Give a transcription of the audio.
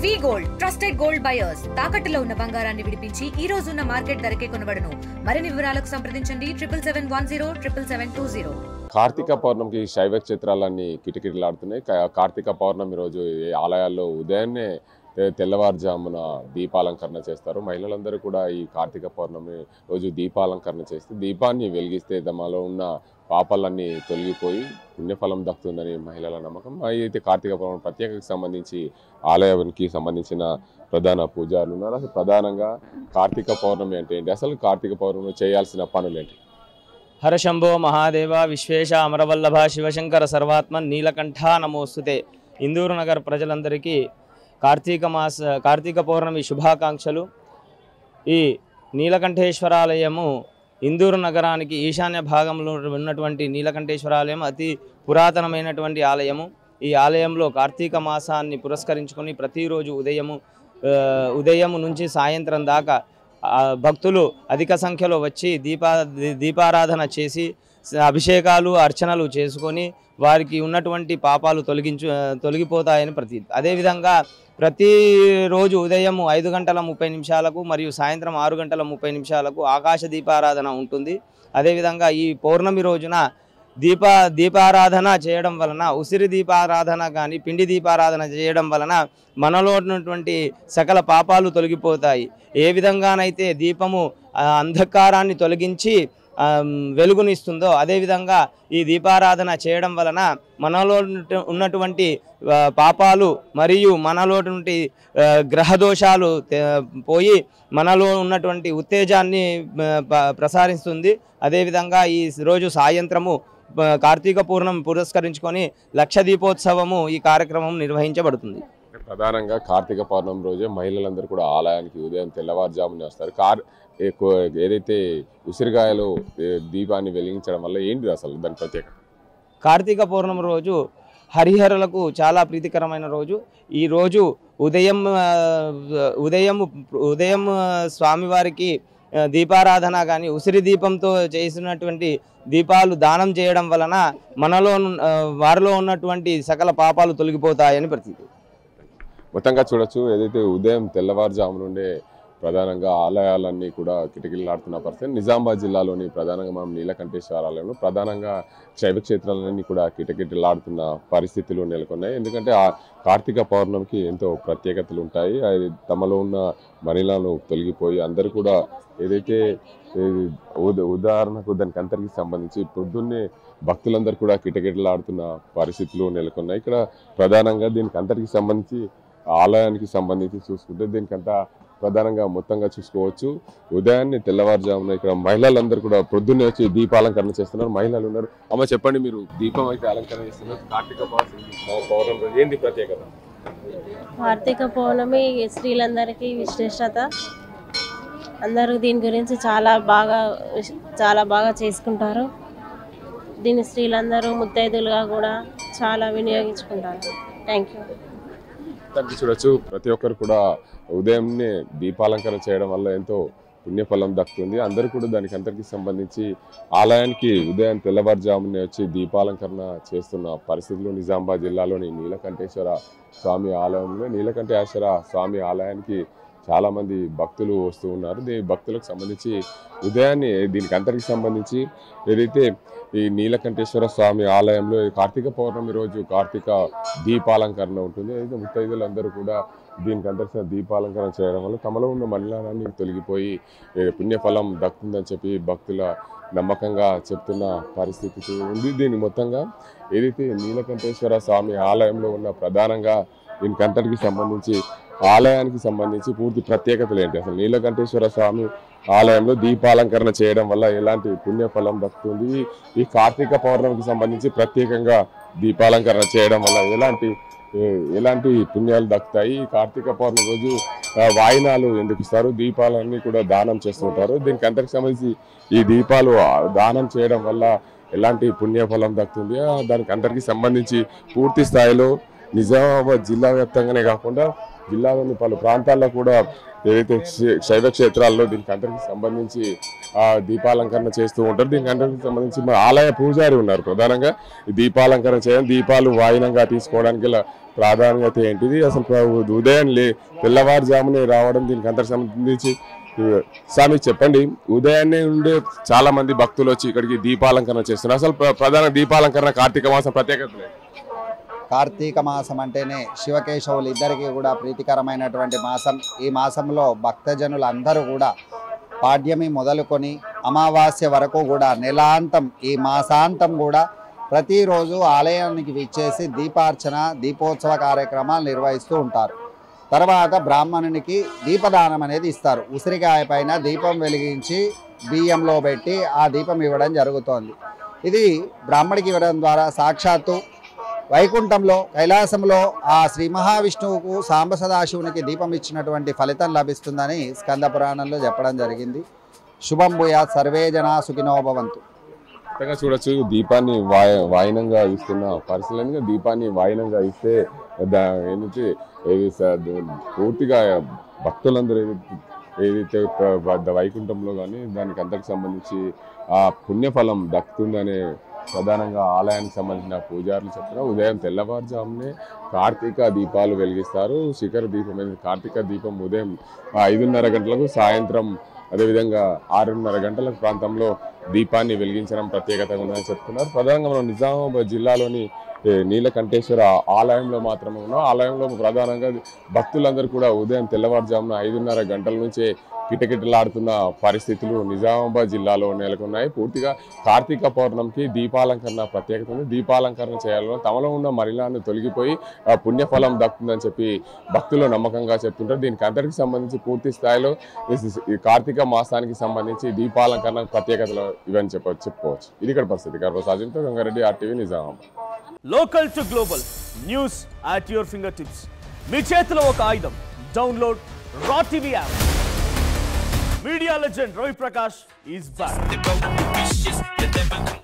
వి gold trusted gold buyers తాకట్టులో ఉన్న బంగారాన్ని విడిపించి ఈ రోజు ఉన్న మార్కెట్ ధరకే కొనబడును. మరిన్ని వివరాలకు సంప్రదించండి 77107720. కార్తీక పౌర్ణమికి శైవ క్షేత్రాలన్నీ కిటకిటలాడుతున్నాయి. కార్తీక పౌర్ణమి రోజు ఆలయాల్లో ఉదయాన్నే తెల్లవారుజామున దీపాలంకరణ చేస్తారు. మహిళలందరూ కూడా ఈ కార్తీక పౌర్ణమి రోజు దీపాలంకరణ చేస్తే దీపాన్ని వెలిగిస్తే తమలో ఉన్న పాపాలన్నీ తొలగిపోయి పుణ్యఫలం దక్కుతుందని మహిళల నమ్మకం. అయితే కార్తీక పౌర్ణమి ప్రత్యేకతకు సంబంధించి ఆలయానికి సంబంధించిన ప్రధాన పూజారులు ఉన్నారు. అసలు ప్రధానంగా కార్తీక పౌర్ణమి అంటే ఏంటి, అసలు కార్తీక పౌర్ణమి చేయాల్సిన పనులేంటి? హరశంభో మహాదేవ విశ్వేశ అమరవల్లభ శివశంకర సర్వాత్మ నీలకంఠ నమోస్తుతే. ఇందూరు నగర ప్రజలందరికీ కార్తీక పౌర్ణమి శుభాకాంక్షలు. ఈ నీలకంఠేశ్వరాలయము ఇందూరు నగరానికి ఈశాన్య భాగంలో ఉన్నటువంటి నీలకంఠేశ్వరాలయం అతి పురాతనమైనటువంటి ఆలయము. ఈ ఆలయంలో కార్తీక మాసాన్ని పురస్కరించుకొని ప్రతిరోజు ఉదయం నుంచి సాయంత్రం దాకా భక్తులు అధిక సంఖ్యలో వచ్చి దీపారాధన చేసి అభిషేకాలు అర్చనలు చేసుకొని వారికి ఉన్నటువంటి పాపాలు తొలగిపోతాయని ప్రతీతి. అదేవిధంగా ప్రతిరోజు ఉదయం 5:30 మరియు సాయంత్రం 6:30 ఆకాశ దీపారాధన ఉంటుంది. అదేవిధంగా ఈ పౌర్ణమి రోజున దీపారాధన చేయడం వలన, ఉసిరి దీపారాధన కానీ పిండి దీపారాధన చేయడం వలన మనలో ఉన్నటువంటి సకల పాపాలు తొలగిపోతాయి. ఏ విధంగానైతే దీపము అంధకారాన్ని తొలగించి వెలుగునిస్తుందో అదేవిధంగా ఈ దీపారాధన చేయడం వలన మనలో ఉన్నటువంటి పాపాలు మరియు మనలో ఉన్నటువంటి గ్రహదోషాలు పోయి మనలో ఉన్నటువంటి ఉత్తేజాన్ని ప్రసారిస్తుంది. అదేవిధంగా ఈ రోజు సాయంత్రము కార్తీక పౌర్ణమి పురస్కరించుకొని లక్ష దీపోత్సవము ఈ కార్యక్రమం నిర్వహించబడుతుంది. ప్రధానంగా కార్తీక పౌర్ణమి రోజే మహిళలందరూ కూడా ఆలయానికి ఉదయం తెల్లవారుజామునే వస్తారు. ఏదైతే ఉసిరికాయలు దీపాన్ని వెలిగించడం వల్ల ఏంటి అసలు దాని ప్రత్యేకత? కార్తీక పౌర్ణమి రోజు హరిహరులకు చాలా ప్రీతికరమైన రోజు. ఈ రోజు ఉదయం స్వామివారికి దీపారాధన కానీ ఉసిరి దీపంతో చేసినటువంటి దీపాలు దానం చేయడం వలన వారిలో ఉన్నటువంటి సకల పాపాలు తొలగిపోతాయని ప్రతీతి. మొత్తంగా చూడొచ్చు, ఏదైతే ఉదయం తెల్లవారుజాము నుండే ప్రధానంగా ఆలయాలన్నీ కూడా కిటకిటలాడుతున్న పరిస్థితి. నిజామాబాద్ జిల్లాలోని ప్రధానంగా మనం నీలకంఠేశ్వర ఆలయంలో ప్రధానంగా శైవ క్షేత్రాలన్నీ కూడా కిటకిటలాడుతున్న పరిస్థితులు నెలకొన్నాయి. ఎందుకంటే ఆ కార్తీక పౌర్ణమికి ఎంతో ప్రత్యేకతలు ఉంటాయి. అది తమలో ఉన్న మలినాలను తొలగిపోయి అందరూ కూడా ఏదైతే ఉదాహరణకు దానికి అంతరికి సంబంధించి పొద్దున్నే భక్తులందరూ కూడా కిటకిటలాడుతున్న పరిస్థితులు నెలకొన్నాయి. ఇక్కడ ప్రధానంగా దీనికి అంతరికి సంబంధించి ఆలయానికి సంబంధించి చూసుకుంటే దీనికంతా ప్రధానంగా మొత్తంగా చూసుకోవచ్చు. ఉదయాన్నే తెల్లవారుజామున ఇక్కడ మహిళలందరూ కూడా పొద్దున్నే వచ్చి దీపాలంకరణ చేస్తున్నారు. మహిళలు ఉన్నారు. అమ్మ చెప్పండి, మీరు దీపం అయితే అలంకరణ చేస్తున్నారు. కార్తీక పౌర్ణమి ఏంది ప్రత్యేకత? కార్తీక పౌర్ణమి స్త్రీలందరికీ విశేషత. అందరూ దీని గురించి చాలా బాగా చేసుకుంటారు. దీని స్త్రీలందరూ ముత్తైదులుగా కూడా చాలా వినియోగించుకుంటారు. Thank you. చూడొచ్చు, ప్రతి ఒక్కరు కూడా ఉదయంనే దీపాలంకరణ చేయడం వల్ల ఎంతో పుణ్యఫలం దక్కుతుంది. అందరూ కూడా దానికి అందరికీ సంబంధించి ఆలయానికి ఉదయం తెల్లవారుజామునే వచ్చి దీపాలంకరణ చేస్తున్న పరిస్థితులు నిజామాబాద్ జిల్లాలోని నీలకంఠేశ్వర స్వామి ఆలయంలో నీలకంఠేశ్వర స్వామి ఆలయానికి చాలా మంది భక్తులు వస్తూ ఉన్నారు. భక్తులకు సంబంధించి ఉదయాన్నే దీనికి అంతరికి సంబంధించి ఏదైతే ఈ నీలకంఠేశ్వర స్వామి ఆలయంలో కార్తీక పౌర్ణమి రోజు కార్తీక దీపాలంకరణ ఉంటుంది. అయితే ముత్తైదులందరూ కూడా దీనికి అంతరిక్ష దీపాలంకరణ చేయడం వల్ల తమలో ఉన్న మలినాన్ని తొలగిపోయి పుణ్యఫలం దక్కుతుందని చెప్పి భక్తుల నమ్మకంగా చెప్తున్న పరిస్థితి ఉంది. దీని మొత్తంగా ఏదైతే నీలకంఠేశ్వర స్వామి ఆలయంలో ఉన్న ప్రధానంగా దీనికి అంతటికి సంబంధించి ఆలయానికి సంబంధించి పూర్తి ప్రత్యేకతలు ఏంటి, అసలు నీలకంఠేశ్వర స్వామి ఆలయంలో దీపాలంకరణ చేయడం వల్ల ఎలాంటి పుణ్యఫలం దక్కుతుంది, ఈ కార్తీక పౌర్ణమికి సంబంధించి ప్రత్యేకంగా దీపాలంకరణ చేయడం వల్ల ఎలాంటి పుణ్యాలు దక్కుతాయి, ఈ కార్తీక పౌర్ణమి రోజు వాయినాలు ఎందుకు ఇస్తారు, దీపాలన్నీ కూడా దానం చేస్తుంటారు, దీనికి అంతకు సంబంధించి ఈ దీపాలు దానం చేయడం వల్ల ఎలాంటి పుణ్యఫలం దక్కుతుంది, దానికి అందరికీ సంబంధించి పూర్తి స్థాయిలో నిజామాబాద్ జిల్లా వ్యాప్తంగానే కాకుండా జిల్లాలోని పలు ప్రాంతాల్లో కూడా ఏదైతే శైవ క్షేత్రాల్లో దీనికి అందరికి సంబంధించి దీపాలంకరణ చేస్తూ ఉంటారు. దీనికి అందరికి సంబంధించి మా ఆలయ పూజారి ఉన్నారు. ప్రధానంగా దీపాలంకరణ చేయడం, దీపాలు వాయినంగా తీసుకోవడానికి ప్రాధాన్యత ఏంటిది, అసలు ఉదయం తెల్లవారుజామునే రావడం దీనికి అంతకు సంబంధించి స్వామి చెప్పండి. ఉదయాన్నే ఉండే చాలా మంది భక్తులు వచ్చి ఇక్కడికి దీపాలంకరణ చేస్తున్నారు. అసలు ప్రధాన దీపాలంకరణ కార్తీక మాసం ప్రత్యేకత. కార్తీక మాసం అంటేనే శివకేశవులు ఇద్దరికి కూడా ప్రీతికరమైనటువంటి మాసం. ఈ మాసంలో భక్తజనులు అందరూ కూడా పాడ్యమి మొదలుకొని అమావాస్య వరకు కూడా నెలాంతం ఈ మాసాంతం కూడా ప్రతిరోజు ఆలయానికి విచ్చేసి దీపార్చన దీపోత్సవ కార్యక్రమాలు నిర్వహిస్తూ ఉంటారు. తర్వాత బ్రాహ్మణునికి దీపదానం అనేది ఇస్తారు. ఉసిరికాయ పైన దీపం వెలిగించి బియ్యంలో పెట్టి ఆ దీపం ఇవ్వడం జరుగుతోంది. ఇది బ్రాహ్మడికి ఇవ్వడం ద్వారా సాక్షాత్తు వైకుంఠంలో కైలాసంలో ఆ శ్రీ మహావిష్ణువుకు సాంబ సదాశివునికి దీపం ఇచ్చినటువంటి ఫలితం లభిస్తుందని స్కంద పురాణంలో చెప్పడం జరిగింది. శుభం భూయాత్ సర్వే జనా సుఖినో భవంతు. చూడొచ్చు దీపాన్ని వాయినంగా ఇస్తున్న పరిశీలనగా దీపాన్ని వాయినంగా ఇస్తే ఏంటంటే పూర్తిగా భక్తులందరూ ఏదైతే వైకుంఠంలో కానీ దానికి అందరికి సంబంధించి ఆ పుణ్యఫలం దక్కుతుందనే ప్రధానంగా ఆలయానికి సంబంధించిన పూజారులు చెప్పిన ఉదయం తెల్లవారుజామునే కార్తీక దీపాలు వెలిగిస్తారు. శిఖర దీపం అనేది కార్తీక దీపం ఉదయం 5:30 గంటలకు, సాయంత్రం అదేవిధంగా 6:30 గంటల ప్రాంతంలో దీపాన్ని వెలిగించడం ప్రత్యేకతగా ఉందని చెప్తున్నారు. ప్రధానంగా మనం నిజామాబాద్ జిల్లాలోని నీలకంఠేశ్వర ఆలయంలో మాత్రమే ఉన్నాం. ఆలయంలో ప్రధానంగా భక్తులందరూ కూడా ఉదయం తెల్లవారుజామున 5:30 గంటల నుంచే కిటకిటలాడుతున్న పరిస్థితులు నిజామాబాద్ జిల్లాలో నెలకొన్నాయి. పూర్తిగా కార్తీక పౌర్ణమికి దీపాలంకరణ ప్రత్యేకత ఉంది. దీపాలంకరణ చేయాలని తమలో ఉన్న మలినాన్ని తొలగిపోయి పుణ్యఫలం దక్కుతుందని చెప్పి భక్తులు నమ్మకంగా చెప్తుంటారు. దీనికి అందరికి సంబంధించి పూర్తి స్థాయిలో ఈ కార్తీక మాసానికి సంబంధించి దీపాలంకరణ ప్రత్యేకతలు ఇవన్నీ చెప్పుకోవచ్చు. ఇది ఇక్కడ పరిస్థితి. గర్భసాజంతో Gangareddy, RTV, Nizamabad. Local to global news at your finger tips. మీ చేతిలో ఒక ఆయుధం. Download R TV app. Media legend Ravi Prakash is back.